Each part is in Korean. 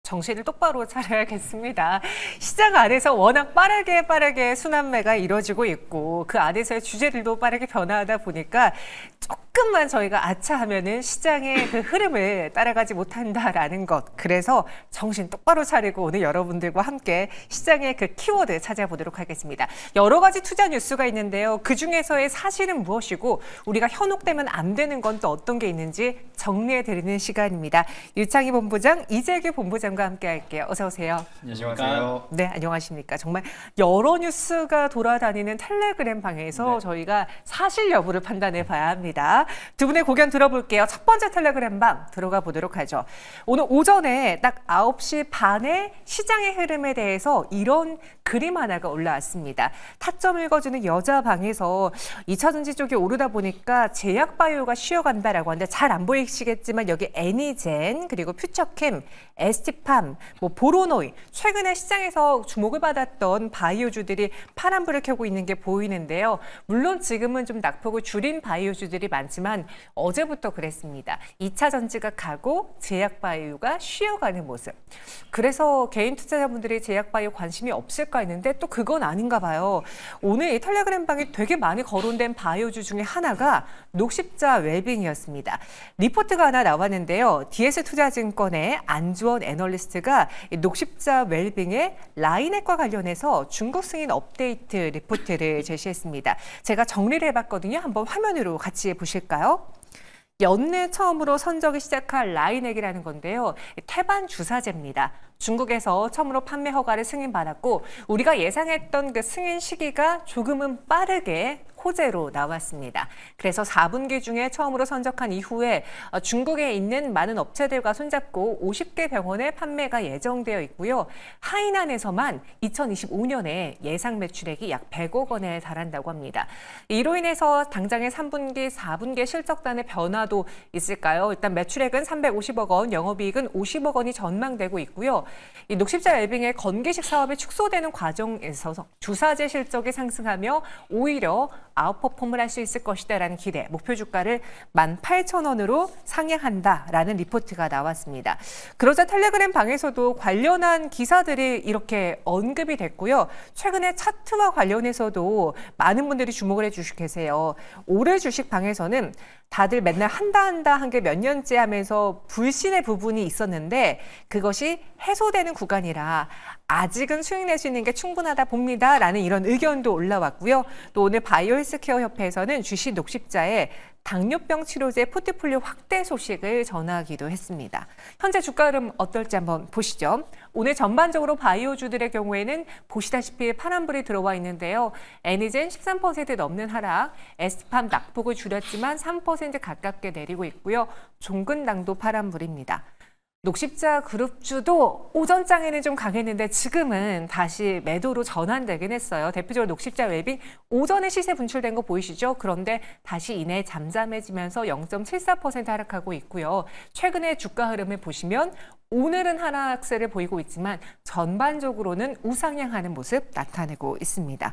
정신을 똑바로 차려야겠습니다. 시장 안에서 워낙 빠르게 순환매가 이루어지고 있고 그 안에서의 주제들도 빠르게 변화하다 보니까 조금만 저희가 아차하면은 시장의 그 흐름을 따라가지 못한다라는 것. 그래서 정신 똑바로 차리고 오늘 여러분들과 함께 시장의 그 키워드 찾아보도록 하겠습니다. 여러 가지 투자 뉴스가 있는데요. 그중에서의 사실은 무엇이고 우리가 현혹되면 안 되는 건 또 어떤 게 있는지 정리해드리는 시간입니다. 유창희 본부장, 이재규 본부장과 함께 할게요. 어서 오세요. 안녕하세요. 네, 안녕하십니까. 정말 여러 뉴스가 돌아다니는 텔레그램 방에서 저희가 사실 여부를 판단해 봐야 합니다. 두 분의 고견 들어볼게요. 첫 번째 텔레그램 방 들어가 보도록 하죠. 오늘 오전에 딱 9시 반에 시장의 흐름에 대해서 이런 그림 하나가 올라왔습니다. 타점 읽어주는 여자 방에서 2차 전지 쪽이 오르다 보니까 제약바이오가 쉬어간다라고 하는데 잘 안 보이시겠지만 여기 애니젠 그리고 퓨처캠, ST팜, 보로노이 최근에 시장에서 주목을 받았던 바이오주들이 파란불을 켜고 있는 게 보이는데요. 물론 지금은 좀 낙폭을 줄인 바이오주들이 많지만 어제부터 그랬습니다. 2차 전지가 가고 제약바이오가 쉬어가는 모습. 그래서 개인 투자자분들이 제약바이오 관심이 없을까 했는데 또 그건 아닌가 봐요. 오늘 이 텔레그램 방에 되게 많이 거론된 바이오주 중에 하나가 녹십자 웰빙이었습니다. 리포트가 하나 나왔는데요. DS투자증권의 안주원 애널리스트가 녹십자 웰빙의 라인액과 관련해서 중국 승인 업데이트 리포트를 제시했습니다. 제가 정리를 해봤거든요. 한번 화면으로 같이 보실까요? 연내 처음으로 선적이 시작할 라인액이라는 건데요. 태반 주사제입니다. 중국에서 처음으로 판매 허가를 승인받았고 우리가 예상했던 그 승인 시기가 조금은 빠르게 호재로 나왔습니다. 그래서 4분기 중에 처음으로 선적한 이후에 중국에 있는 많은 업체들과 손잡고 50개 병원에 판매가 예정되어 있고요. 하이난에서만 2025년에 예상 매출액이 약 100억 원에 달한다고 합니다. 이로 인해서 당장의 3분기, 4분기 실적단의 변화도 있을까요? 일단 매출액은 350억 원, 영업이익은 50억 원이 전망되고 있고요. 이 녹십자 웰빙의 건기식 사업이 축소되는 과정에서 주사제 실적이 상승하며 오히려 아웃퍼폼을 할 수 있을 것이다라는 기대, 목표 주가를 18,000원으로 상향한다라는 리포트가 나왔습니다. 그러자 텔레그램 방에서도 관련한 기사들이 이렇게 언급이 됐고요. 최근에 차트와 관련해서도 많은 분들이 주목을 해주시고 계세요. 올해 주식 방에서는 다들 맨날 한다 한 게 몇 년째 하면서 불신의 부분이 있었는데 그것이 해소되는 구간이라 아직은 수익 낼 수 있는 게 충분하다 봅니다라는 이런 의견도 올라왔고요. 또 오늘 바이오헬스케어 협회에서는 주식 녹십자에 당뇨병 치료제 포트폴리오 확대 소식을 전하기도 했습니다. 현재 주가 흐름 어떨지 한번 보시죠. 오늘 전반적으로 바이오주들의 경우에는 보시다시피 파란불이 들어와 있는데요. 애니젠 13% 넘는 하락, ST팜 낙폭을 줄였지만 3% 가깝게 내리고 있고요. 종근당도 파란불입니다. 녹십자 그룹주도 오전장에는 좀 강했는데 지금은 다시 매도로 전환되긴 했어요. 대표적으로 녹십자 웰빙 오전에 시세 분출된 거 보이시죠? 그런데 다시 이내 잠잠해지면서 0.74% 하락하고 있고요. 최근에 주가 흐름을 보시면 오늘은 하락세를 보이고 있지만 전반적으로는 우상향하는 모습 나타내고 있습니다.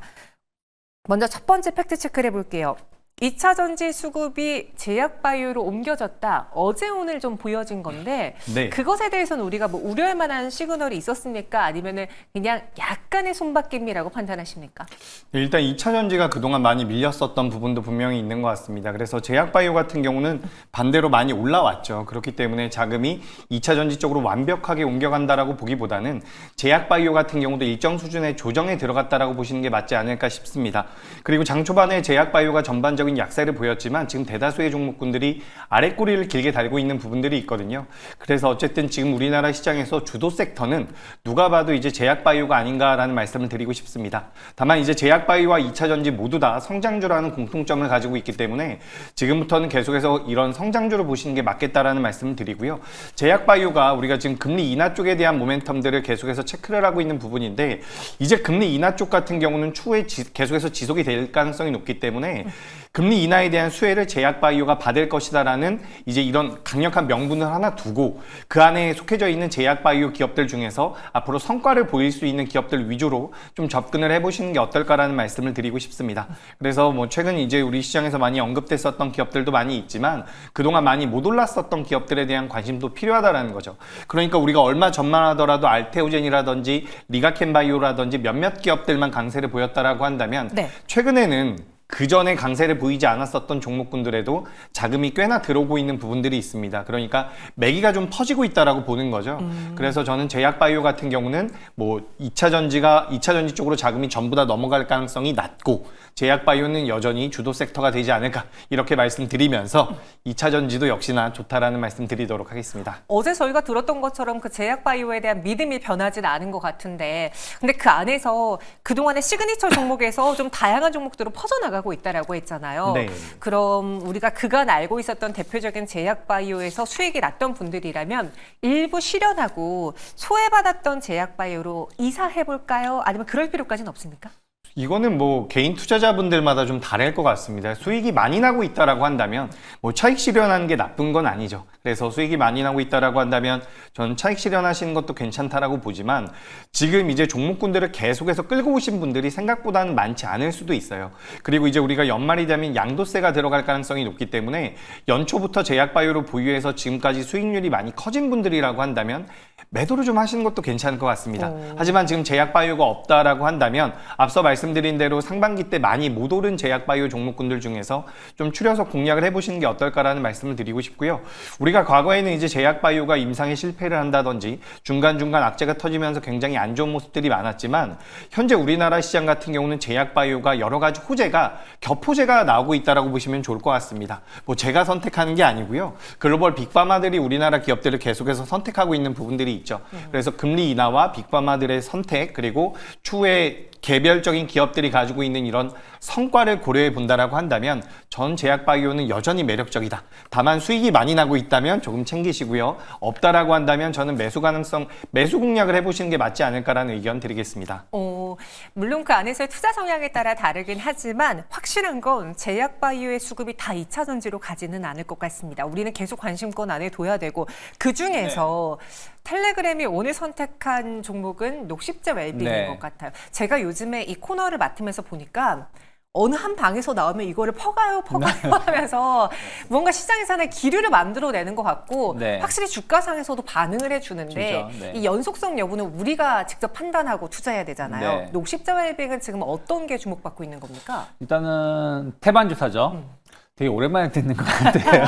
먼저 첫 번째 팩트 체크를 해볼게요. 2차 전지 수급이 제약바이오로 옮겨졌다. 어제 오늘 좀 보여진 건데 그것에 대해서는 우리가 우려할 만한 시그널이 있었습니까? 아니면은 그냥 약간의 손바뀜이라고 판단하십니까? 일단 2차 전지가 그동안 많이 밀렸었던 부분도 분명히 있는 것 같습니다. 그래서 제약바이오 같은 경우는 반대로 많이 올라왔죠. 그렇기 때문에 자금이 2차 전지 쪽으로 완벽하게 옮겨간다라고 보기보다는 제약바이오 같은 경우도 일정 수준의 조정에 들어갔다라고 보시는 게 맞지 않을까 싶습니다. 그리고 장 초반에 제약바이오가 전반적인 약세를 보였지만 지금 대다수의 종목군들이 아랫꼬리를 길게 달고 있는 부분들이 있거든요. 그래서 어쨌든 지금 우리나라 시장에서 주도 섹터는 누가 봐도 이제 제약바이오가 아닌가라는 말씀을 드리고 싶습니다. 다만 이제 제약바이오와 2차 전지 모두 다 성장주라는 공통점을 가지고 있기 때문에 지금부터는 계속해서 이런 성장주를 보시는 게 맞겠다라는 말씀을 드리고요. 제약바이오가 우리가 지금 금리 인하 쪽에 대한 모멘텀들을 계속해서 체크를 하고 있는 부분인데 이제 금리 인하 쪽 같은 경우는 추후에 계속해서 지속이 될 가능성이 높기 때문에 금리 인하에 대한 수혜를 제약바이오가 받을 것이다라는 이제 이런 강력한 명분을 하나 두고 그 안에 속해져 있는 제약바이오 기업들 중에서 앞으로 성과를 보일 수 있는 기업들 위주로 좀 접근을 해보시는 게 어떨까라는 말씀을 드리고 싶습니다. 그래서 뭐 최근 이제 우리 시장에서 많이 언급됐었던 기업들도 많이 있지만 그동안 많이 못 올랐었던 기업들에 대한 관심도 필요하다라는 거죠. 그러니까 우리가 얼마 전만 하더라도 알테오젠이라든지 리가켄바이오라든지 몇몇 기업들만 강세를 보였다라고 한다면 네. 최근에는 그 전에 강세를 보이지 않았었던 종목군들에도 자금이 꽤나 들어오고 있는 부분들이 있습니다. 그러니까 매기가 좀 퍼지고 있다라고 보는 거죠. 그래서 저는 제약바이오 같은 경우는 뭐 2차 전지 쪽으로 자금이 전부 다 넘어갈 가능성이 낮고 제약바이오는 여전히 주도 섹터가 되지 않을까 이렇게 말씀드리면서 2차 전지도 역시나 좋다라는 말씀 드리도록 하겠습니다. 어제 저희가 들었던 것처럼 그 제약바이오에 대한 믿음이 변하진 않은 것 같은데 근데 그 안에서 그동안의 시그니처 종목에서 좀 다양한 종목들로 퍼져나가고 있다라고 했잖아요. 네. 그럼 우리가 그간 알고 있었던 대표적인 제약바이오에서 수익이 났던 분들이라면 일부 실현하고 소외받았던 제약바이오로 이사해볼까요? 아니면 그럴 필요까지는 없습니까? 이거는 뭐 개인 투자자분들마다 좀 다를 것 같습니다. 수익이 많이 나고 있다라고 한다면 뭐 차익 실현하는 게 나쁜 건 아니죠. 그래서 수익이 많이 나고 있다라고 한다면 저는 차익 실현하시는 것도 괜찮다라고 보지만 지금 이제 종목군들을 계속해서 끌고 오신 분들이 생각보다는 많지 않을 수도 있어요. 그리고 이제 우리가 연말이 되면 양도세가 들어갈 가능성이 높기 때문에 연초부터 제약바이오를 보유해서 지금까지 수익률이 많이 커진 분들이라고 한다면 매도를 좀 하시는 것도 괜찮을 것 같습니다. 하지만 지금 제약바이오가 없다라고 한다면 앞서 말씀드린 대로 상반기 때 많이 못 오른 제약바이오 종목군들 중에서 좀 추려서 공략을 해보시는 게 어떨까라는 말씀을 드리고 싶고요. 우리가 과거에는 이제 제약바이오가 임상에 실패를 한다든지 중간중간 악재가 터지면서 굉장히 안 좋은 모습들이 많았지만 현재 우리나라 시장 같은 경우는 제약바이오가 여러 가지 호재가 겹호재가 나오고 있다라고 보시면 좋을 것 같습니다. 뭐 제가 선택하는 게 아니고요. 글로벌 빅파마들이 우리나라 기업들을 계속해서 선택하고 있는 부분들이 있죠. 그래서 금리 인하와 빅파마들의 선택 그리고 추후에 개별적인 기업들이 가지고 있는 이런 성과를 고려해 본다라고 한다면 전 제약바이오는 여전히 매력적이다. 다만 수익이 많이 나고 있다면 조금 챙기시고요. 없다라고 한다면 저는 매수 공략을 해보시는 게 맞지 않을까라는 의견 드리겠습니다. 물론 그 안에서의 투자 성향에 따라 다르긴 하지만 확실한 건 제약바이오의 수급이 다 2차 전지로 가지는 않을 것 같습니다. 우리는 계속 관심권 안에 둬야 되고 그중에서 텔레그램이 오늘 선택한 종목은 녹십제 웰빙인 것 같아요. 제가 요즘에 이 코너를 맡으면서 보니까 어느 한 방에서 나오면 이거를 퍼가요 하면서 뭔가 시장에서 하나의 기류를 만들어내는 것 같고 확실히 주가상에서도 반응을 해주는데 이 연속성 여부는 우리가 직접 판단하고 투자해야 되잖아요. 녹십제 웰빙은 지금 어떤 게 주목받고 있는 겁니까? 일단은 태반주사죠. 되게 오랜만에 듣는 것 같아요.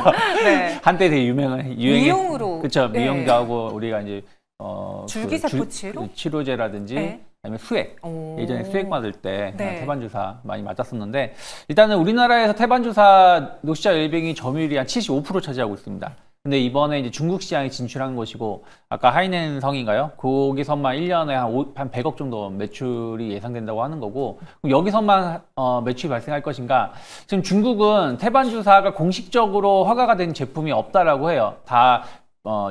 한때 되게 미용으로. 그렇죠. 미용도 하고 우리가 이제 줄기세포 치료? 치료제라든지 아니면 수액. 예전에 수액 맞을 때 태반주사 많이 맞았었는데 일단은 우리나라에서 태반주사 녹시자 웰빙이 점유율이 한 75% 차지하고 있습니다. 근데 이번에 이제 중국 시장에 진출한 것이고 아까 하이넨성인가요? 거기서만 1년에 한 100억 정도 매출이 예상된다고 하는 거고 그럼 여기서만 매출이 발생할 것인가? 지금 중국은 태반주사가 공식적으로 허가가 된 제품이 없다라고 해요. 다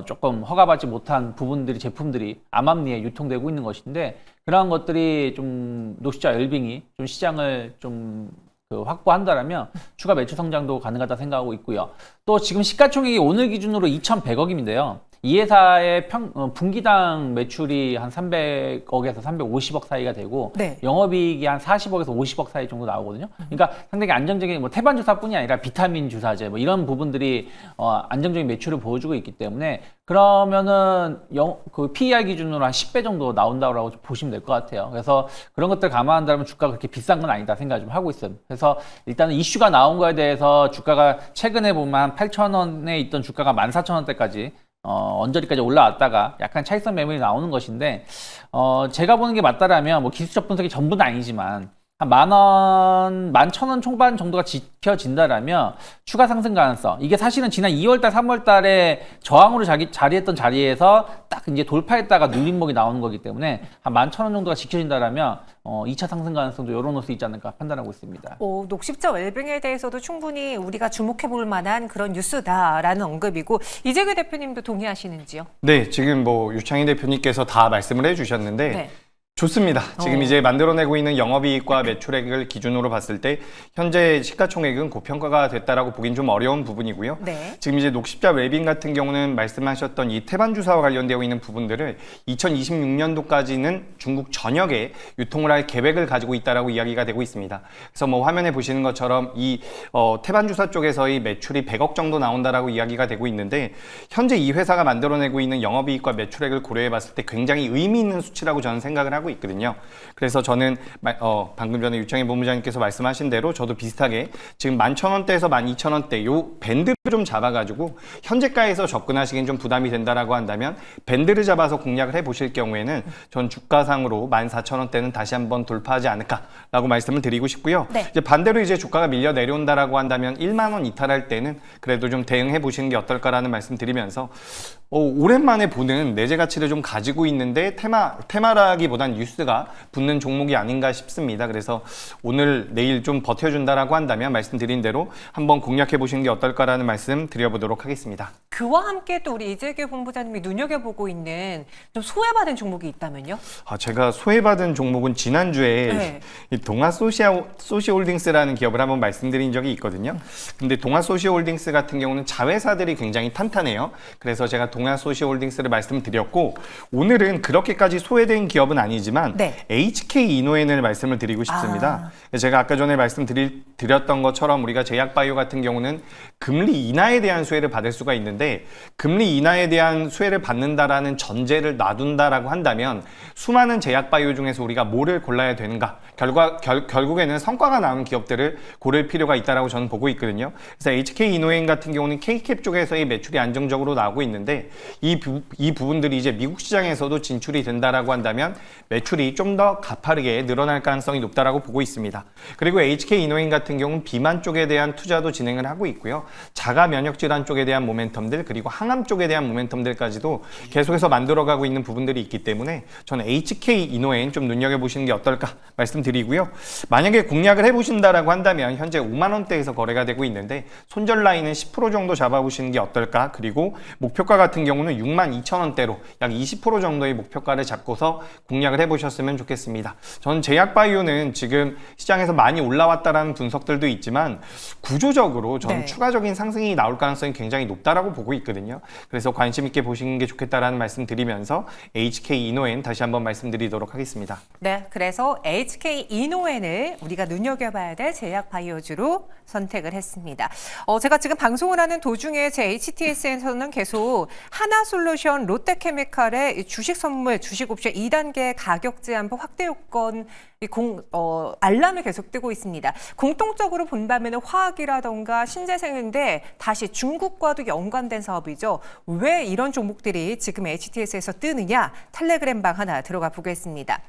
조금 허가받지 못한 제품들이 암암리에 유통되고 있는 것인데 그러한 것들이 좀 녹시자 웰빙이 좀 시장을 좀 확보한다라면 추가 매출 성장도 가능하다 생각하고 있고요. 또 지금 시가총액이 오늘 기준으로 2,100억인데요. 이 회사의 분기당 매출이 한 300억에서 350억 사이가 되고 영업이익이 한 40억에서 50억 사이 정도 나오거든요. 그러니까 상당히 안정적인 뭐 태반 주사뿐이 아니라 비타민 주사제 뭐 이런 부분들이 안정적인 매출을 보여주고 있기 때문에 그러면은 그 PER 기준으로 한 10배 정도 나온다고 보시면 될 것 같아요. 그래서 그런 것들 감안한다면 주가가 그렇게 비싼 건 아니다 생각 좀 하고 있어요. 그래서 일단은 이슈가 나온 거에 대해서 주가가 최근에 보면 한 8,000원에 있던 주가가 14,000원대까지 언저리까지 올라왔다가 약간 차익선 매물이 나오는 것인데 제가 보는 게 맞다라면 뭐 기술적 분석이 전부는 아니지만 한 10,000원, 11,000원 초반 정도가 지켜진다라면 추가 상승 가능성. 이게 사실은 지난 2월달, 3월달에 저항으로 자리했던 자리에서 딱 이제 돌파했다가 눌림목이 나오는 거기 때문에 한 11,000원 정도가 지켜진다라면 2차 상승 가능성도 열어놓을 수 있지 않을까 판단하고 있습니다. 녹십자 웰빙에 대해서도 충분히 우리가 주목해 볼 만한 그런 뉴스다라는 언급이고 이재규 대표님도 동의하시는지요? 네, 지금 뭐 유창희 대표님께서 다 말씀을 해주셨는데 좋습니다. 지금 이제 만들어내고 있는 영업이익과 매출액을 기준으로 봤을 때 현재 시가총액은 고평가가 됐다라고 보긴 좀 어려운 부분이고요. 네. 지금 이제 녹십자 웰빙 같은 경우는 말씀하셨던 이 태반 주사와 관련되어 있는 부분들을 2026년도까지는 중국 전역에 유통을 할 계획을 가지고 있다라고 이야기가 되고 있습니다. 그래서 뭐 화면에 보시는 것처럼 이 태반 주사 쪽에서의 매출이 100억 정도 나온다라고 이야기가 되고 있는데 현재 이 회사가 만들어내고 있는 영업이익과 매출액을 고려해 봤을 때 굉장히 의미 있는 수치라고 저는 생각을 하고 있거든요. 그래서 저는 방금 전에 유창희 본부장님께서 말씀하신 대로 저도 비슷하게 지금 11,000원대에서 12,000원대 요 밴드를 좀 잡아가지고 현재가에서 접근하시긴 좀 부담이 된다라고 한다면 밴드를 잡아서 공략을 해보실 경우에는 전 주가상으로 14,000원대는 다시 한번 돌파하지 않을까라고 말씀을 드리고 싶고요. 네. 이제 반대로 이제 주가가 밀려 내려온다라고 한다면 1만 원 이탈할 때는 그래도 좀 대응해 보시는 게 어떨까라는 말씀 드리면서 오랜만에 보는 내재 가치를 좀 가지고 있는데 테마라기보단 뉴스가 붙는 종목이 아닌가 싶습니다. 그래서 오늘 내일 좀 버텨준다라고 한다면 말씀드린 대로 한번 공략해 보시는 게 어떨까라는 말씀 드려보도록 하겠습니다. 그와 함께 또 우리 이재규 본부장님이 눈여겨보고 있는 좀 소외받은 종목이 있다면요? 제가 소외받은 종목은 지난주에 네. 이 동아소시홀딩스라는 기업을 한번 말씀드린 적이 있거든요. 근데 동아소시홀딩스 같은 경우는 자회사들이 굉장히 탄탄해요. 그래서 제가 동아소시홀딩스를 말씀드렸고 오늘은 그렇게까지 소외된 기업은 아니지만 네. HK 이노엔을 말씀을 드리고 싶습니다. 제가 아까 전에 말씀드렸던 것처럼 우리가 제약바이오 같은 경우는 금리 인하에 대한 수혜를 받을 수가 있는데 금리 인하에 대한 수혜를 받는다라는 전제를 놔둔다라고 한다면 수많은 제약바이오 중에서 우리가 뭐를 골라야 되는가? 결국에는 성과가 나온 기업들을 고를 필요가 있다라고 저는 보고 있거든요. 그래서 HK 이노엔 같은 경우는 K캡 쪽에서의 매출이 안정적으로 나오고 있는데 이 부분들이 이제 미국 시장에서도 진출이 된다라고 한다면 매출이 좀 더 가파르게 늘어날 가능성이 높다라고 보고 있습니다. 그리고 HK 이노엔 같은 경우는 비만 쪽에 대한 투자도 진행을 하고 있고요. 자가 면역 질환 쪽에 대한 모멘텀들 그리고 항암 쪽에 대한 모멘텀들까지도 계속해서 만들어가고 있는 부분들이 있기 때문에 저는 HK 이노엔 좀 눈여겨보시는 게 어떨까 말씀드리고요. 만약에 공략을 해보신다라고 한다면 현재 5만 원대에서 거래가 되고 있는데 손절 라인은 10% 정도 잡아보시는 게 어떨까. 그리고 목표가 같은 경우는 6만 2천 원대로 약 20% 정도의 목표가를 잡고서 공략을 해보셨으면 좋겠습니다. 저는 제약바이오는 지금 시장에서 많이 올라왔다라는 분석들도 있지만 구조적으로 저는 네. 추가적인 상승이 나올 가능성이 굉장히 높다라고 보고 있거든요. 그래서 관심 있게 보시는 게 좋겠다라는 말씀 드리면서 HK 이노엔 다시 한번 말씀드리도록 하겠습니다. 네, 그래서 HK 이노엔을 우리가 눈여겨봐야 될 제약바이오주로 선택을 했습니다. 제가 지금 방송을 하는 도중에 제 HTS에서는 계속 하나솔루션, 롯데케미칼의 주식 선물, 주식 옵션 2단계 가격 제한법 확대 요건 알람이 계속 뜨고 있습니다. 공통적으로 본다면 화학이라던가 신재생인데 다시 중국과도 연관된 사업이죠. 왜 이런 종목들이 지금 HTS에서 뜨느냐? 텔레그램방 하나 들어가 보겠습니다.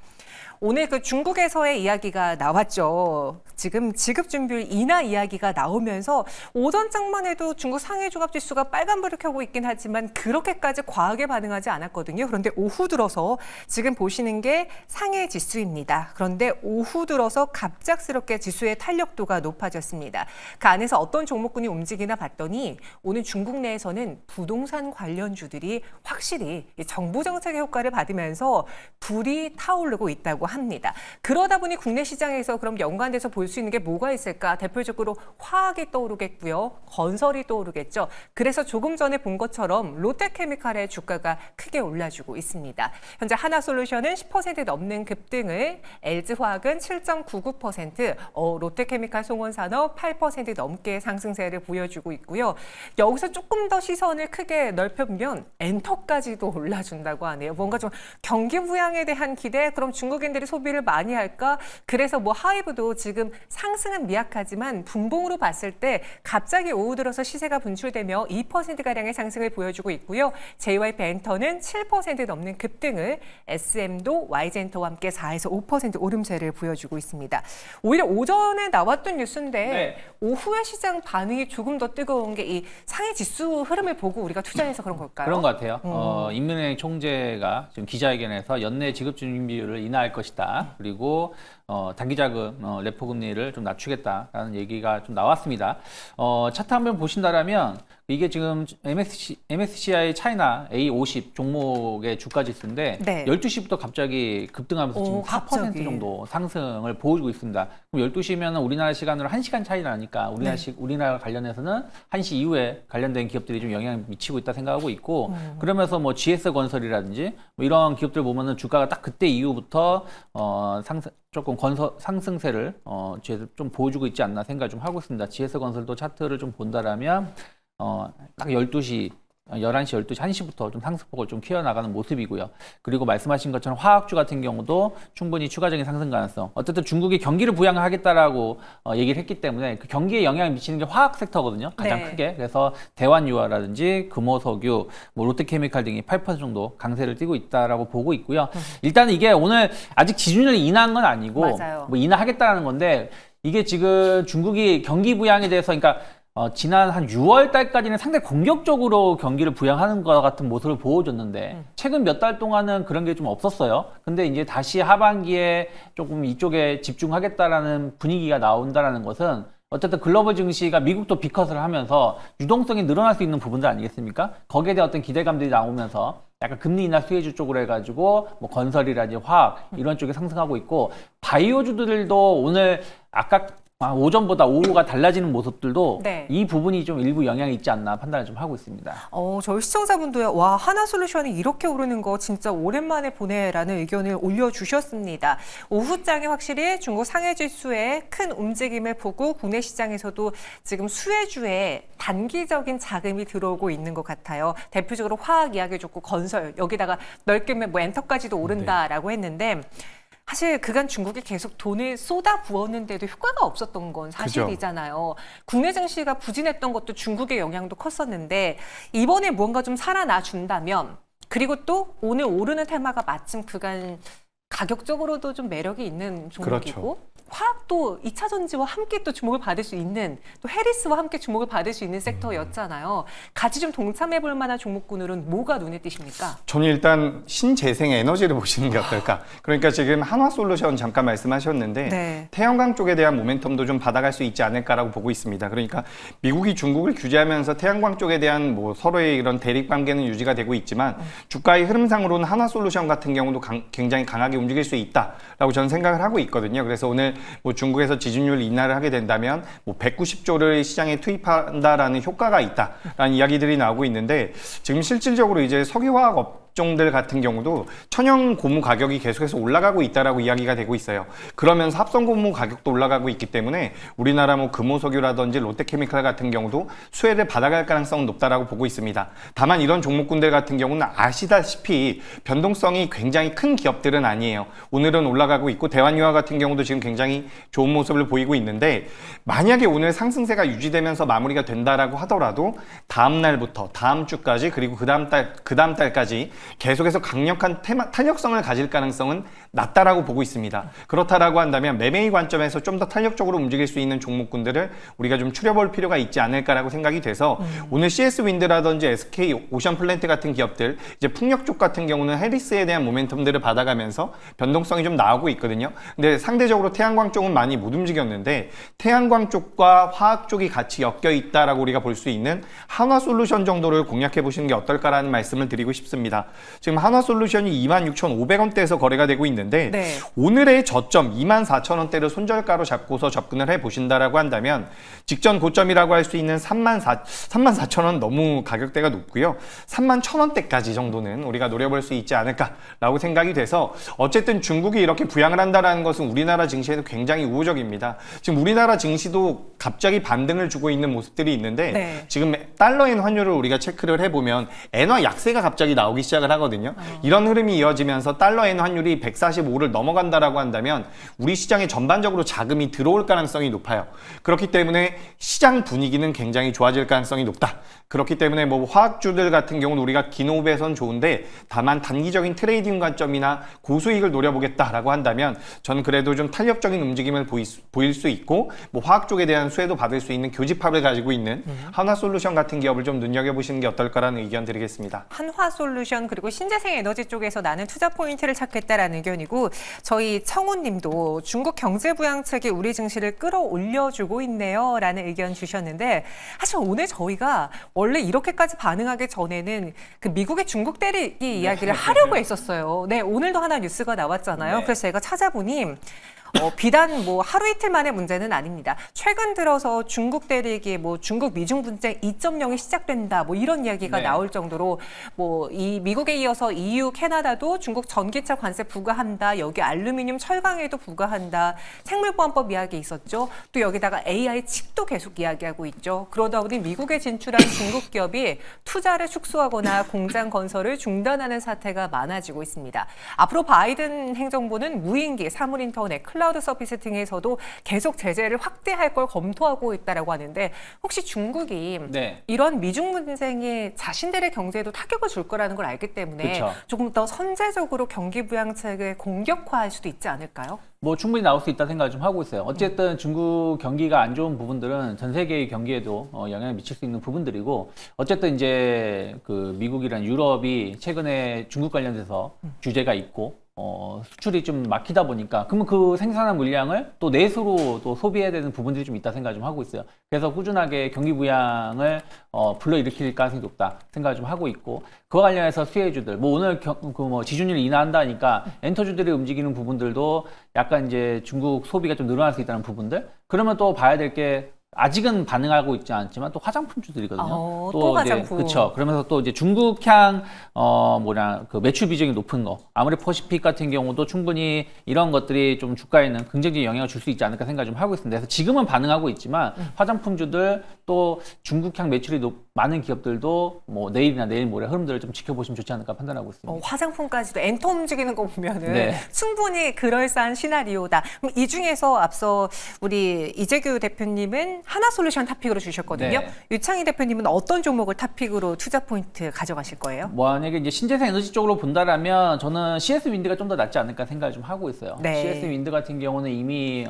오늘 그 중국에서의 이야기가 나왔죠. 지금 지급준비율 인하 이야기가 나오면서 오전장만 해도 중국 상해 종합지수가 빨간불을 켜고 있긴 하지만 그렇게까지 과하게 반응하지 않았거든요. 그런데 오후 들어서 지금 보시는 게 상해 지수입니다. 그런데 오후 들어서 갑작스럽게 지수의 탄력도가 높아졌습니다. 그 안에서 어떤 종목군이 움직이나 봤더니 오늘 중국 내에서는 부동산 관련주들이 확실히 정부 정책의 효과를 받으면서 불이 타오르고 있다고 합니다. 그러다 보니 국내 시장에서 그럼 연관돼서 볼 수 있는 게 뭐가 있을까? 대표적으로 화학이 떠오르겠고요. 건설이 떠오르겠죠. 그래서 조금 전에 본 것처럼 롯데케미칼의 주가가 크게 올라주고 있습니다. 현재 하나솔루션은 10% 넘는 급등을, LG화학은 7.99%, 롯데케미칼 송원산업 8% 넘게 상승세를 보여주고 있고요. 여기서 조금 더 시선을 크게 넓혀보면 엔터까지도 올라준다고 하네요. 뭔가 좀 경기 부양에 대한 기대, 그럼 중국인들이 소비를 많이 할까? 그래서 뭐 하이브도 지금 상승은 미약하지만 분봉으로 봤을 때 갑자기 오후 들어서 시세가 분출되며 2%가량의 상승을 보여주고 있고요. JYP 엔터는 7% 넘는 급등을, SM도 Y젠터와 함께 4에서 5% 오름세를 보여주고 있습니다. 오히려 오전에 나왔던 뉴스인데 네. 오후의 시장 반응이 조금 더 뜨거운 게 이 상해 지수 흐름을 보고 우리가 투자해서 그런 걸까요? 그런 것 같아요. 인민은행 총재가 지금 기자회견에서 연내 지급 준비율을 인하할 것이다. 그리고 단기자금 레포 금리를 좀 낮추겠다라는 얘기가 좀 나왔습니다. 차트 한번 보신다라면 이게 지금 MSCI 차이나 A50 종목의 주가 지수인데 네. 12시부터 갑자기 급등하면서 지금 4% 갑자기. 정도 상승을 보여주고 있습니다. 그럼 12시면은 우리나라 시간으로 1시간 차이 나니까 우리나라 관련해서는 1시 이후에 관련된 기업들이 좀 영향을 미치고 있다 생각하고 있고 그러면서 뭐 GS건설이라든지 뭐 이런 기업들 보면은 주가가 딱 그때 이후부터 조금 상승세를 좀 보여주고 있지 않나 생각 좀 하고 있습니다. GS건설도 차트를 좀 본다라면 딱 11시, 12시, 1시부터 좀 상승폭을 좀 키워나가는 모습이고요. 그리고 말씀하신 것처럼 화학주 같은 경우도 충분히 추가적인 상승 가능성. 어쨌든 중국이 경기를 부양하겠다라고 얘기를 했기 때문에 그 경기에 영향을 미치는 게 화학 섹터거든요. 가장 네. 크게. 그래서 대환유화라든지 금호석유, 뭐 롯데케미칼 등이 8% 정도 강세를 띠고 있다라고 보고 있고요. 일단 이게 오늘 아직 지준을 인하한 건 아니고 맞아요. 뭐 인하하겠다라는 건데 이게 지금 중국이 경기 부양에 대해서 그러니까 지난 한 6월 달까지는 상당히 공격적으로 경기를 부양하는 것 같은 모습을 보여줬는데 최근 몇 달 동안은 그런 게 좀 없었어요. 근데 이제 다시 하반기에 조금 이쪽에 집중하겠다라는 분위기가 나온다라는 것은 어쨌든 글로벌 증시가 미국도 비컷을 하면서 유동성이 늘어날 수 있는 부분들 아니겠습니까? 거기에 대한 어떤 기대감들이 나오면서 약간 금리 인하 수혜주 쪽으로 해가지고 뭐 건설이라든지 화학 이런 쪽에 상승하고 있고 바이오주들도 오늘 아까 오전보다 오후가 달라지는 모습들도 네. 이 부분이 좀 일부 영향이 있지 않나 판단을 좀 하고 있습니다. 저희 시청자분도요. 와, 하나솔루션이 이렇게 오르는 거 진짜 오랜만에 보네라는 의견을 올려주셨습니다. 오후장에 확실히 중국 상해지수의 큰 움직임을 보고 국내 시장에서도 지금 수혜주에 단기적인 자금이 들어오고 있는 것 같아요. 대표적으로 화학 이야기 좋고 건설, 여기다가 넓게 뭐 엔터까지도 오른다라고 했는데 사실 그간 중국이 계속 돈을 쏟아 부었는데도 효과가 없었던 건 사실이잖아요. 국내 증시가 부진했던 것도 중국의 영향도 컸었는데 이번에 무언가 좀 살아나 준다면 그리고 또 오늘 오르는 테마가 마침 그간 가격적으로도 좀 매력이 있는 종목이고 그렇죠. 화학도 2차 전지와 함께 또 주목을 받을 수 있는 또 해리스와 함께 주목을 받을 수 있는 섹터였잖아요. 같이 좀 동참해 볼 만한 종목군으로는 뭐가 눈에 띄십니까? 저는 일단 신재생 에너지를 보시는 게 어떨까. 그러니까 지금 한화솔루션 잠깐 말씀하셨는데 네. 태양광 쪽에 대한 모멘텀도 좀 받아갈 수 있지 않을까라고 보고 있습니다. 그러니까 미국이 중국을 규제하면서 태양광 쪽에 대한 뭐 서로의 이런 대립 관계는 유지가 되고 있지만 주가의 흐름상으로는 한화솔루션 같은 경우도 굉장히 강하게 움직일 수 있다라고 저는 생각을 하고 있거든요. 그래서 오늘 뭐 중국에서 지준율 인하를 하게 된다면 뭐 190조를 시장에 투입한다라는 효과가 있다라는 이야기들이 나오고 있는데 지금 실질적으로 이제 석유화학 업종들 같은 경우도 천연 고무 가격이 계속해서 올라가고 있다라고 이야기가 되고 있어요. 그러면서 합성 고무 가격도 올라가고 있기 때문에 우리나라 뭐 금호석유라든지 롯데케미칼 같은 경우도 수혜를 받아갈 가능성은 높다라고 보고 있습니다. 다만 이런 종목군들 같은 경우는 아시다시피 변동성이 굉장히 큰 기업들은 아니에요. 오늘은 올라가고 있고 대환유화 같은 경우도 지금 굉장히 좋은 모습을 보이고 있는데 만약에 오늘 상승세가 유지되면서 마무리가 된다라고 하더라도 다음 날부터 다음 주까지 그리고 그 다음 달까지 계속해서 강력한 탄력성을 가질 가능성은 낮다라고 보고 있습니다. 그렇다라고 한다면 매매의 관점에서 좀 더 탄력적으로 움직일 수 있는 종목군들을 우리가 좀 추려볼 필요가 있지 않을까라고 생각이 돼서 오늘 CS윈드라든지 SK 오션플랜트 같은 기업들 이제 풍력 쪽 같은 경우는 해리스에 대한 모멘텀들을 받아가면서 변동성이 좀 나오고 있거든요. 근데 상대적으로 태양광 쪽은 많이 못 움직였는데 태양광 쪽과 화학 쪽이 같이 엮여 있다라고 우리가 볼 수 있는 한화솔루션 정도를 공략해 보시는 게 어떨까라는 말씀을 드리고 싶습니다. 지금 한화솔루션이 26,500원대에서 거래가 되고 있는데 네. 오늘의 저점 24,000원대를 손절가로 잡고서 접근을 해 보신다라고 한다면 직전 고점이라고 할 수 있는 34,000원 너무 가격대가 높고요. 31,000원대까지 정도는 우리가 노려볼 수 있지 않을까라고 생각이 돼서 어쨌든 중국이 이렇게 부양을 한다라는 것은 우리나라 증시에도 굉장히 우호적입니다. 지금 우리나라 증시도 갑자기 반등을 주고 있는 모습들이 있는데 네. 지금 달러엔 환율을 우리가 체크를 해보면 엔화 약세가 갑자기 나오기 시작을 하거든요. 이런 흐름이 이어지면서 달러엔 환율이 145를 넘어간다라고 한다면 우리 시장에 전반적으로 자금이 들어올 가능성이 높아요. 그렇기 때문에 시장 분위기는 굉장히 좋아질 가능성이 높다. 그렇기 때문에 뭐 화학주들 같은 경우는 우리가 기노브에선 좋은데 다만 단기적인 트레이딩 관점이나 고수익을 노려보겠다라고 한다면 저는 그래도 좀 탄력적인 움직임을 보일 수 있고 뭐 화학 쪽에 대한 수혜도 받을 수 있는 교집합을 가지고 있는 한화솔루션 같은 기업을 좀 눈여겨보시는 게 어떨까라는 의견 드리겠습니다. 한화솔루션 관련 그리고 신재생 에너지 쪽에서 나는 투자 포인트를 찾겠다라는 의견이고 저희 청우님도 중국 경제 부양책이 우리 증시를 끌어올려주고 있네요라는 의견 주셨는데 사실 오늘 저희가 원래 이렇게까지 반응하기 전에는 그 미국의 중국 때리기 이야기를 하려고 했었어요. 네, 오늘도 하나 뉴스가 나왔잖아요. 네. 그래서 제가 찾아보니 비단 뭐 하루 이틀 만의 문제는 아닙니다. 최근 들어서 중국 대륙이 뭐 중국 미중 분쟁 2.0이 시작된다 뭐 이런 이야기가 네. 나올 정도로 뭐 이 미국에 이어서 EU, 캐나다도 중국 전기차 관세 부과한다. 여기 알루미늄, 철강에도 부과한다. 생물보안법 이야기 있었죠. 또 여기다가 AI 칩도 계속 이야기하고 있죠. 그러다 보니 미국에 진출한 중국 기업이 투자를 축소하거나 공장 건설을 중단하는 사태가 많아지고 있습니다. 앞으로 바이든 행정부는 무인기, 사물인터넷, 클라우드 서비스 등에서도 계속 제재를 확대할 걸 검토하고 있다라고 하는데 혹시 중국이 네. 이런 미중 분쟁이 자신들의 경제에도 타격을 줄 거라는 걸 알기 때문에 그쵸. 조금 더 선제적으로 경기 부양책을 공격화할 수도 있지 않을까요? 뭐 충분히 나올 수 있다 생각을 좀 하고 있어요. 어쨌든 중국 경기가 안 좋은 부분들은 전 세계의 경기에도 영향을 미칠 수 있는 부분들이고 어쨌든 이제 그 미국이랑 유럽이 최근에 중국 관련돼서 규제가 있고 수출이 좀 막히다 보니까 그러면 그 생산한 물량을 또 내수로 또 소비해야 되는 부분들이 좀 있다 생각을 좀 하고 있어요. 그래서 꾸준하게 경기 부양을 불러일으킬 가능성이 높다 생각을 좀 하고 있고 그와 관련해서 수혜주들 뭐 오늘 그 지준율이 인하한다니까 엔터주들이 움직이는 부분들도 약간 이제 중국 소비가 좀 늘어날 수 있다는 부분들 그러면 또 봐야 될 게 아직은 반응하고 있지 않지만 또 화장품주들이거든요. 또 이제 화장품. 그렇죠. 그러면서 또 이제 중국향 그 매출 비중이 높은 거, 아모레퍼시픽 같은 경우도 충분히 이런 것들이 좀 주가에는 긍정적인 영향을 줄 수 있지 않을까 생각 좀 하고 있습니다. 그래서 지금은 반응하고 있지만 화장품주들 또 중국향 매출이 많은 기업들도 뭐 내일이나 내일 모레 흐름들을 좀 지켜보시면 좋지 않을까 판단하고 있습니다. 화장품까지도 엔터 움직이는 거 보면은 네. 충분히 그럴싸한 시나리오다. 그럼 이 중에서 앞서 우리 이재규 대표님은 하나솔루션 탑픽으로 주셨거든요. 네. 유창희 대표님은 어떤 종목을 탑픽으로 투자 포인트 가져가실 거예요? 만약에 이제 신재생 에너지 쪽으로 본다라면 저는 CS 윈드가 좀 더 낫지 않을까 생각을 좀 하고 있어요. 네. CS 윈드 같은 경우는 이미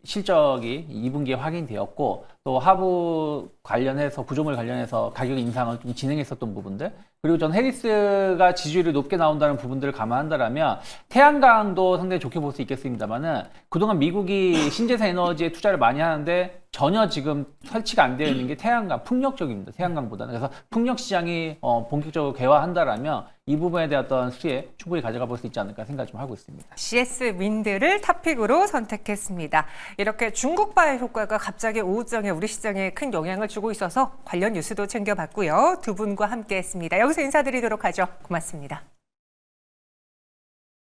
실적이 2분기에 확인되었고 또 하부 관련해서 구조물 관련해서 가격 인상을 좀 진행했었던 부분들 그리고 전 해리스가 지지율이 높게 나온다는 부분들을 감안한다라면 태양광도 상당히 좋게 볼 수 있겠습니다만은 그동안 미국이 신재생 에너지에 투자를 많이 하는데 전혀 지금 설치가 안 되어 있는 게 태양광, 풍력 쪽입니다. 태양광보다는. 그래서 풍력 시장이 본격적으로 개화한다라면 이 부분에 대한 어떤 수혜 충분히 가져가 볼 수 있지 않을까 생각 좀 하고 있습니다. CS 윈드를 탑픽으로 선택했습니다. 이렇게 중국발 효과가 갑자기 오후장에 우리 시장에 큰 영향을 주고 있어서 관련 뉴스도 챙겨봤고요. 두 분과 함께했습니다. 여기서 인사드리도록 하죠. 고맙습니다.